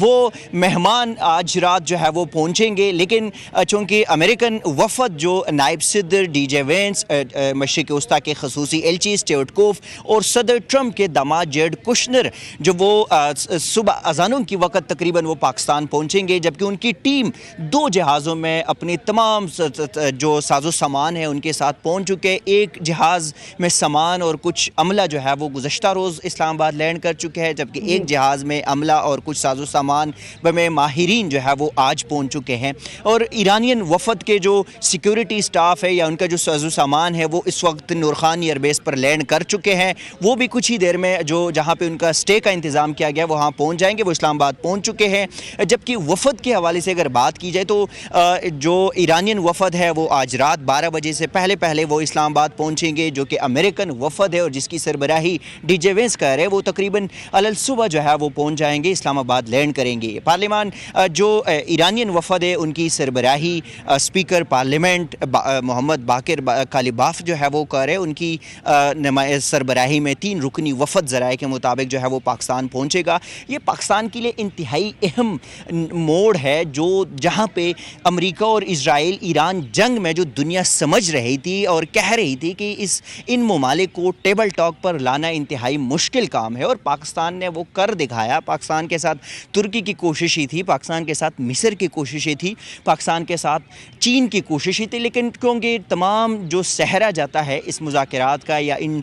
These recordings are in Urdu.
وہ مہمان آج رات جو ہے وہ پہنچیں گے، لیکن چونکہ امریکن وفد جو نائب صدر ڈی جے وینس، مشرق وسطیٰ کے خصوصی ایلچی اسٹیورٹ کوف اور صدر ٹرمپ کے داماد جیرڈ کشنر جو وہ صبح اذانوں کی وقت تقریباً وہ پاکستان پہنچیں گے، جبکہ ان کی ٹیم 2 جہازوں میں اپنی تمام جو ساز و سامان ہے ان کے ساتھ پہنچ چکے۔ ایک جہاز میں سامان اور کچھ عملہ جو ہے وہ گزشتہ روز اسلام آباد لینڈ کر چکے ہیں، جبکہ ایک جہاز میں عملہ اور کچھ ساز و سامان میں ماہرین جو ہے وہ آج پہنچ چکے ہیں۔ اور ایرانین وفد کے جو سیکیورٹی سٹاف ہے یا ان کا جو ساز و سامان ہے وہ اس وقت نورخان ایئر بیس پر لینڈ کر چکے ہیں، وہ بھی کچھ ہی دیر میں جو جہاں پہ ان کا اسٹے کا انتظام کیا گیا وہاں پہنچ جائیں گے، وہ اسلام آباد پہنچ چکے ہیں۔ جبکہ وفد کے حوالے سے اگر بات کی جائے تو جو ایرانین وفد ہے وہ آج رات 12 بجے سے پہلے وہ اسلام آباد پہنچیں گے، جو کہ امریکن وفد ہے اور جس کی سربراہی ڈی جے وینس کر رہے وہ تقریباً صبح جو ہے وہ پہنچ جائیں گے، اسلام آباد لینڈ کریں گے۔ پارلیمان جو ایرانین وفد ہے ان کی سربراہی اسپیکر پارلیمنٹ محمد باقر کالیباف جو ہے وہ کر رہے، ان کی سربراہی میں 3 رکنی وفد ذرائع کے مطابق جو ہے وہ پاکستان پہنچے گا۔ یہ پاکستان کے لیے انتہائی اہم موڑ ہے، جو جہاں پہ امریکہ اور اسرائیل ایران جنگ میں جو دنیا سمجھ رہی تھی اور کہہ رہی تھی کہ ان ممالک کو ٹیبل ٹاک پر لانا انتہائی مشکل کام ہے، اور پاکستان نے وہ کر دکھایا۔ پاکستان کے ساتھ ترکی کی کوششیں تھی، پاکستان کے ساتھ مصر کی کوششیں تھی، پاکستان کے ساتھ چین کی کوششیں تھی، لیکن کیونکہ تمام جو سہرا جاتا ہے اس مذاکرات کا یا ان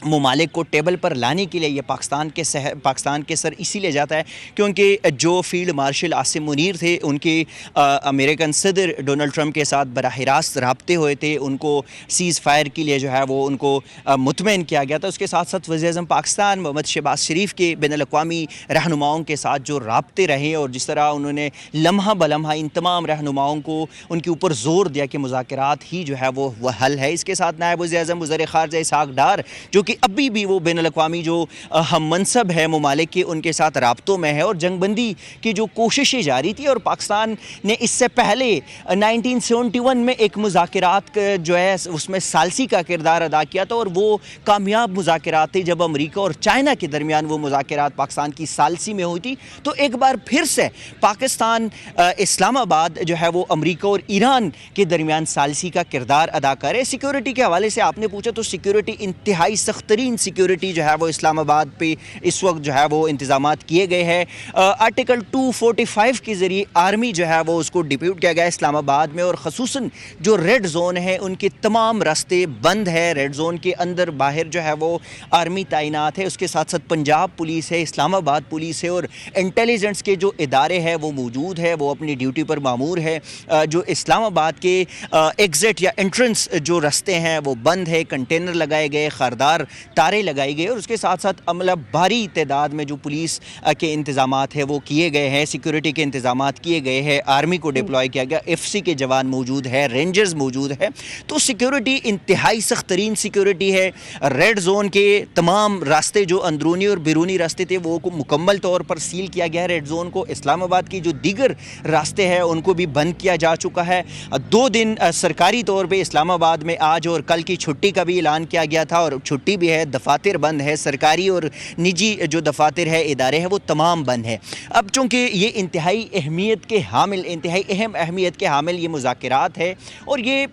ممالک کو ٹیبل پر لانے کے لیے، یہ پاکستان کے سر اسی لیے جاتا ہے کیونکہ جو فیلڈ مارشل عاصم منیر تھے ان کے امریکن صدر ڈونلڈ ٹرمپ کے ساتھ براہ راست رابطے ہوئے تھے، ان کو سیز فائر کے لیے جو ہے وہ ان کو مطمئن کیا گیا تھا۔ اس کے ساتھ ساتھ وزیر اعظم پاکستان محمد شہباز شریف کے بین الاقوامی رہنماؤں کے ساتھ جو رابطے رہے اور جس طرح انہوں نے لمحہ بلمحہ ان تمام رہنماؤں کو ان کے اوپر زور دیا کہ مذاکرات ہی جو ہے وہ حل ہے۔ اس کے ساتھ نائب وزیر اعظم وزیر خارجہ اسحاق ڈار جو کہ ابھی بھی وہ بین الاقوامی جو ہم منصب ہے ممالک کے ان کے ساتھ رابطوں میں ہے، اور جنگ بندی کی جو کوششیں جاری تھی، اور پاکستان نے اس سے پہلے 1971 میں ایک مذاکرات جو ہے اس میں ثالثی کا کردار ادا کیا تھا، اور وہ کامیاب مذاکرات تھے جب امریکہ اور چائنا کے درمیان وہ مذاکرات پاکستان کی ثالثی میں ہوئی تھی۔ تو ایک بار پھر سے پاکستان اسلام آباد جو ہے وہ امریکہ اور ایران کے درمیان ثالثی کا کردار ادا کرے۔ سیکیورٹی کے حوالے سے آپ نے پوچھا تو سیکیورٹی انتہائی سخت ترین سیکیورٹی جو ہے وہ اسلام آباد پہ اس وقت جو ہے وہ انتظامات کیے گئے ہیں۔ آرٹیکل 245 کے ذریعے آرمی جو ہے وہ اس کو ڈپیوٹ کیا گیا اسلام آباد میں، اور خصوصاً جو ریڈ زون ہے ان کے تمام راستے بند ہے، ریڈ زون کے اندر باہر جو ہے وہ آرمی تعینات ہے۔ اس کے ساتھ ساتھ پنجاب پولیس ہے، اسلام آباد پولیس ہے، اور انٹیلیجنس کے جو ادارے ہیں وہ موجود ہے، وہ اپنی ڈیوٹی پر مامور ہے۔ جو اسلام آباد کے ایگزٹ یا انٹرنس جو راستے ہیں وہ بند ہے، کنٹینر لگائے گئے، خاردار تارے لگائی گئے، اور اس کے ساتھ ساتھ عملہ بھاری تعداد میں جو پولیس کے انتظامات ہیں وہ کیے گئے ہیں، سیکیورٹی کے انتظامات کیے گئے ہیں، آرمی کو ڈپلوائے کیا گیا، ایف سی کے جوان موجود ہے، رینجرز موجود ہے۔ تو سیکیورٹی انتہائی سخت ترین سیکیورٹی ہے۔ ریڈ زون کے تمام راستے جو اندرونی اور بیرونی راستے تھے وہ مکمل طور پر سیل کیا گیا ہے ریڈ زون کو۔ اسلام آباد کی جو دیگر راستے ہیں ان کو بھی بند کیا جا چکا ہے۔ 2 دن سرکاری طور پہ اسلام آباد میں آج اور کل کی چھٹی کا بھی اعلان کیا گیا تھا، اور چھٹی بھی ہے، دفاتر بند ہے، سرکاری اور نجی جو دفاتر ہے، ادارے ہیں، وہ تمام بند ہیں۔ اب چونکہ یہ انتہائی اہم اہمیت کے حامل یہ مذاکرات ہے، اور یہ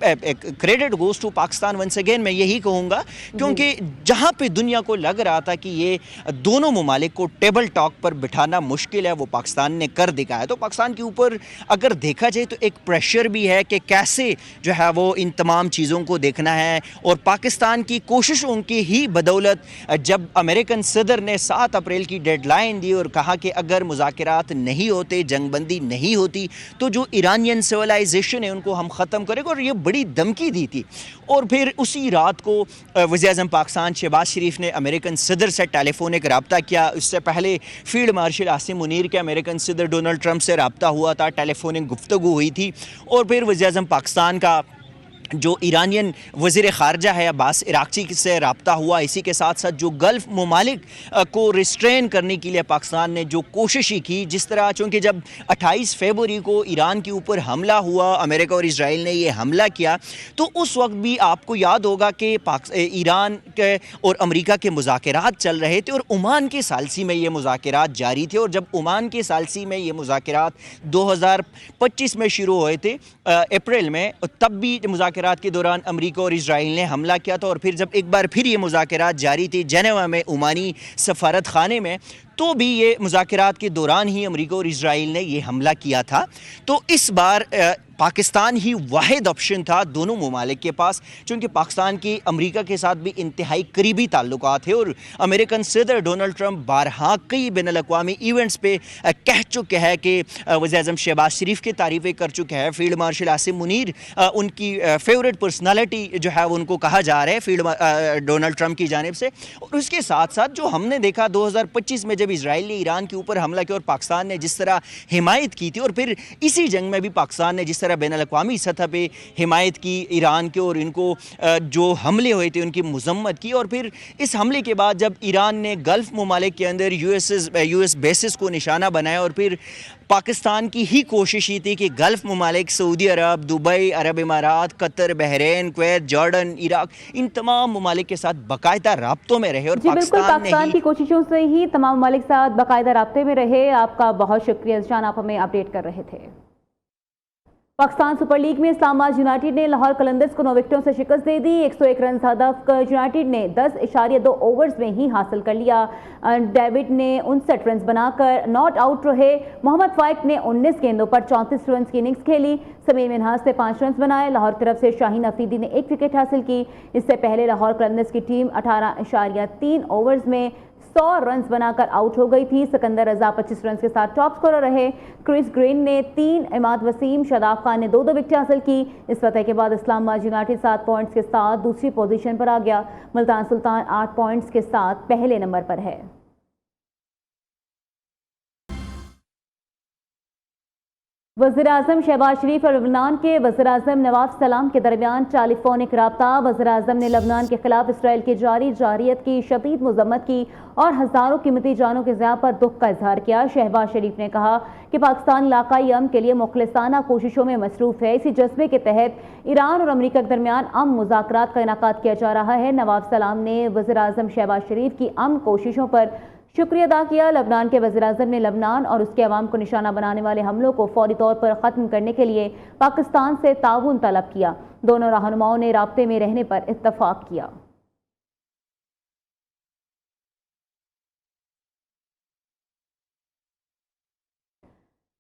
credit goes to Pakistan once again میں یہی کہوں گا، کیونکہ جہاں پہ دنیا کو لگ رہا تھا کہ یہ دونوں ممالک کو ٹیبل ٹاک پر بٹھانا مشکل ہے وہ پاکستان نے کر دکھایا۔ تو پاکستان کے اوپر اگر دیکھا جائے تو ایک پریشر بھی ہے کہ کیسے جو ہے وہ ان تمام چیزوں کو دیکھنا ہے، اور پاکستان کی کوششوں کی ہی بدولت جب امریکن صدر نے 7 اپریل کی ڈیڈ لائن دی اور کہا کہ اگر مذاکرات نہیں ہوتے، جنگ بندی نہیں ہوتی تو جو ایرانین سویلائزیشن ہے ان کو ہم ختم کریں گے، اور یہ بڑی دھمکی دی تھی۔ اور پھر اسی رات کو وزیر اعظم پاکستان شہباز شریف نے امریکن صدر سے ٹیلی فونک رابطہ کیا۔ اس سے پہلے فیلڈ مارشل عاصم منیر کے امریکن صدر ڈونلڈ ٹرمپ سے رابطہ ہوا تھا، ٹیلی فونک گفتگو ہوئی تھی، اور پھر وزیر اعظم پاکستان کا جو ایرانین وزیر خارجہ ہے عباس عراقچی سے رابطہ ہوا، اسی کے ساتھ ساتھ جو گلف ممالک کو ریسٹرین کرنے کے لیے پاکستان نے جو کوششیں کی، جس طرح چونکہ جب 28 فروری کو ایران کے اوپر حملہ ہوا، امریکہ اور اسرائیل نے یہ حملہ کیا، تو اس وقت بھی آپ کو یاد ہوگا کہ ایران کے اور امریکہ کے مذاکرات چل رہے تھے اور عمان کے ثالثی میں یہ مذاکرات جاری تھے۔ اور جب عمان کے ثالثی میں یہ مذاکرات 2025 میں شروع ہوئے تھے اپریل میں، تب بھی مذاکرات کے دوران امریکہ اور اسرائیل نے حملہ کیا تھا، اور پھر جب ایک بار پھر یہ مذاکرات جاری تھی جنیوا میں عمانی سفارت خانے میں، تو بھی یہ مذاکرات کے دوران ہی امریکہ اور اسرائیل نے یہ حملہ کیا تھا۔ تو اس بار پاکستان ہی واحد آپشن تھا دونوں ممالک کے پاس، چونکہ پاکستان کی امریکہ کے ساتھ بھی انتہائی قریبی تعلقات ہیں، اور امریکن صدر ڈونلڈ ٹرمپ بارہا کئی بین الاقوامی ایونٹس پہ کہہ چکے ہیں کہ وزیر اعظم شہباز شریف کی تعریفیں کر چکے ہیں۔ فیلڈ مارشل عاصم منیر ان کی فیوریٹ پرسنالٹی جو ہے ان کو کہا جا رہا ہے ڈونلڈ ٹرمپ کی جانب سے۔ اور اس کے ساتھ ساتھ جو ہم نے دیکھا 2025 میں جب اسرائیل نے ایران کے اوپر حملہ کیا اور پاکستان نے جس طرح حمایت کی تھی، اور پھر اسی جنگ میں بھی پاکستان نے جس طرح بین الاقوامی سطح پہ حمایت کی ایران کے، اور ان کو جو حملے ہوئے تھے ان کی مذمت کی، اور پھر اس حملے کے بعد جب ایران نے گلف ممالک کے اندر یو ایس بیسز کو نشانہ بنایا، اور پھر پاکستان کی ہی کوشش یہ تھی کہ گلف ممالک سعودی عرب، دبئی، عرب امارات، قطر، بحرین، کویت، جارڈن، عراق، ان تمام ممالک کے ساتھ باقاعدہ رابطوں میں رہے، اور جی بالکل، پاکستان کی کوششوں سے ہی تمام ممالک ساتھ باقاعدہ رابطے میں رہے۔ آپ کا بہت شکریہ ذیشان، آپ ہمیں اپڈیٹ کر رہے تھے۔ پاکستان سپر لیگ میں اسلام آباد یونائیٹڈ نے لاہور قلندرز کو 9 وکٹوں سے شکست دے دی۔ 101 رنز ہدف یونائیٹڈ نے 10.2 اوورز میں ہی حاصل کر لیا۔ ڈیوڈ نے 59 رنز بنا کر ناٹ آؤٹ رہے۔ محمد فائق نے 19 گیندوں پر 34 رنز کی اننگز کھیلی۔ سمیر منہاس نے 5 رنز بنائے۔ لاہور کی طرف سے شاہین افریدی نے 1 وکٹ حاصل کی۔ اس سے پہلے لاہور قلندرز کی ٹیم 18.3 اوورز میں 100 رنز بنا کر آؤٹ ہو گئی تھی۔ سکندر رضا 25 رنز کے ساتھ ٹاپ سکورر رہے۔ کرس گرین نے 3، عماد وسیم، شاداب خان نے 2 وکٹیں حاصل کی۔ اس فتح کے بعد اسلام آباد یونائیٹڈ 7 پوائنٹس کے ساتھ دوسری پوزیشن پر آ گیا۔ ملتان سلطان 8 پوائنٹس کے ساتھ پہلے نمبر پر ہے۔ وزیر اعظم شہباز شریف اور لبنان کے وزیر اعظم نواف سلام کے درمیان ٹیلی فونک رابطہ۔ وزیر اعظم نے لبنان کے خلاف اسرائیل کی جاری جارحیت کی شدید مذمت کی اور ہزاروں قیمتی جانوں کے ضیاع پر دکھ کا اظہار کیا۔ شہباز شریف نے کہا کہ پاکستان علاقائی امن کے لیے مخلصانہ کوششوں میں مصروف ہے۔ اسی جذبے کے تحت ایران اور امریکہ کے درمیان امن مذاکرات کا انعقاد کیا جا رہا ہے۔ نواف سلام نے وزیر اعظم شہباز شریف کی امن کوششوں پر شکریہ ادا کیا۔ لبنان کے وزیر اعظم نے لبنان اور اس کے عوام کو نشانہ بنانے والے حملوں کو فوری طور پر ختم کرنے کے لیے پاکستان سے تعاون طلب کیا۔ دونوں رہنماؤں نے رابطے میں رہنے پر اتفاق کیا۔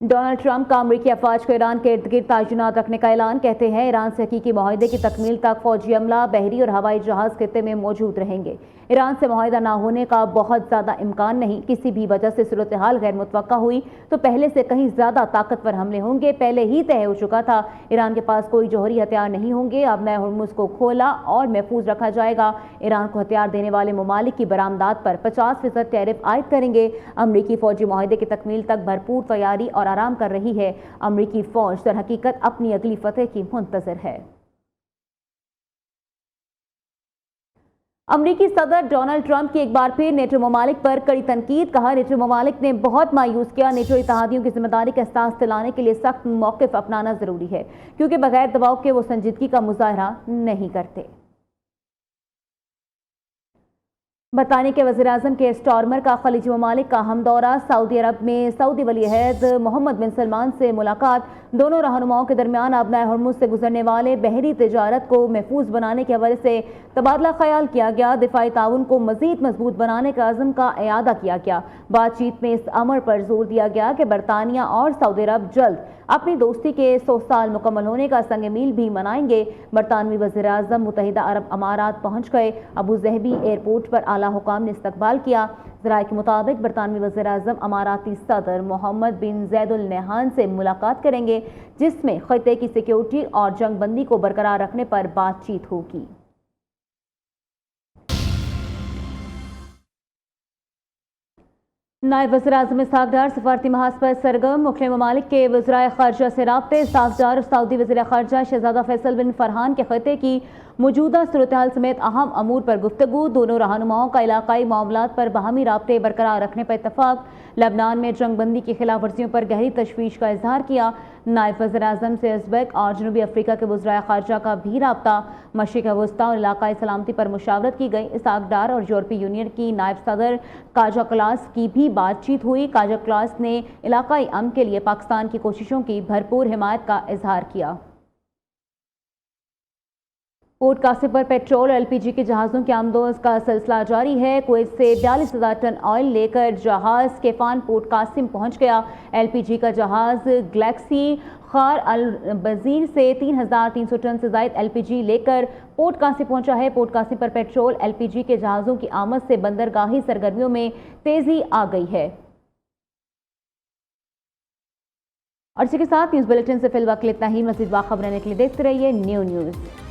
ڈونلڈ ٹرمپ کا امریکی افواج کو ایران کے ارد گرد تعینات رکھنے کا اعلان، کہتے ہیں ایران سے حقیقی معاہدے کی تکمیل تک فوجی عملہ، بحری اور ہوائی جہاز خطے میں موجود رہیں گے۔ ایران سے معاہدہ نہ ہونے کا بہت زیادہ امکان نہیں۔ کسی بھی وجہ سے صورتحال غیر متوقع ہوئی تو پہلے سے کہیں زیادہ طاقتور حملے ہوں گے۔ پہلے ہی طے ہو چکا تھا ایران کے پاس کوئی جوہری ہتھیار نہیں ہوں گے۔ اب نئے ہرمز کو کھولا اور محفوظ رکھا جائے گا۔ ایران کو ہتھیار دینے والے ممالک کی برآمدات پر 50% ٹیرف عائد کریں گے۔ امریکی فوجی معاہدے کی تکمیل تک بھرپور تیاری اور آرام کر رہی ہے۔ امریکی فوج در حقیقت اپنی اگلی فتح کی منتظر ہے۔ امریکی صدر ڈونلڈ ٹرمپ کی ایک بار پھر نیٹو ممالک پر کڑی تنقید، کہا نیٹو ممالک نے بہت مایوس کیا۔ نیٹو اتحادیوں کی ذمہ داری کا احساس دلانے کے لیے سخت موقف اپنانا ضروری ہے، کیونکہ بغیر دباؤ کے وہ سنجیدگی کا مظاہرہ نہیں کرتے۔ برطانیہ کے وزیر اعظم کے اسٹارمر کا خلیجی ممالک کا ہم دورہ۔ سعودی عرب میں سعودی ولی عہد محمد بن سلمان سے ملاقات۔ دونوں رہنماؤں کے درمیان آبنائے ہرمز سے گزرنے والے بحری تجارت کو محفوظ بنانے کے حوالے سے تبادلہ خیال کیا گیا۔ دفاعی تعاون کو مزید مضبوط بنانے کا عزم کا اعادہ کیا گیا۔ بات چیت میں اس امر پر زور دیا گیا کہ برطانیہ اور سعودی عرب جلد اپنی دوستی کے 100 سال مکمل ہونے کا سنگ میل بھی منائیں گے۔ برطانوی وزیر اعظم متحدہ عرب امارات پہنچ گئے۔ ابو ظہبی ایئرپورٹ پر اعلیٰ حکام نے استقبال کیا۔ ذرائع کے مطابق برطانوی وزیر اعظم اماراتی صدر محمد بن زید ال نہیان سے ملاقات کریں گے، جس میں خطے کی سیکیورٹی اور جنگ بندی کو برقرار رکھنے پر بات چیت ہوگی۔ نائب وزیر اعظم اسحاق ڈار سفارتی محاذ پر سرگرم، مختلف ممالک کے وزرائے خارجہ سے رابطے۔ اسحاق ڈار اور سعودی وزیر خارجہ شہزادہ فیصل بن فرحان کے خطے کی موجودہ صورتحال سمیت اہم امور پر گفتگو۔ دونوں رہنماؤں کا علاقائی معاملات پر باہمی رابطے برقرار رکھنے پر اتفاق۔ لبنان میں جنگ بندی کی خلاف ورزیوں پر گہری تشویش کا اظہار کیا۔ نائب وزیر اعظم سے ازبیک اور جنوبی افریقہ کے وزرائے خارجہ کا بھی رابطہ۔ مشرق وسطیٰ اور علاقائی سلامتی پر مشاورت کی گئی۔ اسحاق ڈار اور یورپی یونین کی نائب صدر کاجا کلاس کی بھی بات چیت ہوئی۔ کاجا کلاس نے علاقائی امن کے لیے پاکستان کی کوششوں کی بھرپور حمایت کا اظہار کیا۔ پورٹ قاسم پر پیٹرول اور LPG کے جہازوں کے آمدوز کا سلسلہ جاری ہے۔ کویت سے 42,000 ٹن آئل لے کر جہاز کیفان پورٹ قاسم پہنچ گیا۔ LPG کا جہاز گلیکسی خار البزیر سے 3,300 ٹن سے زائد LPG لے کر پورٹ قاسم پہنچا ہے۔ پورٹ قاسم پر پیٹرول LPG کے جہازوں کی آمد سے بندرگاہی سرگرمیوں میں تیزی آ گئی ہے۔ اور اسی کے ساتھ نیوز بلیٹن سے فی الوقت اتنا ہی۔ مزید باخبر رہنے کے لیے دیکھتے رہیے نیو نیوز۔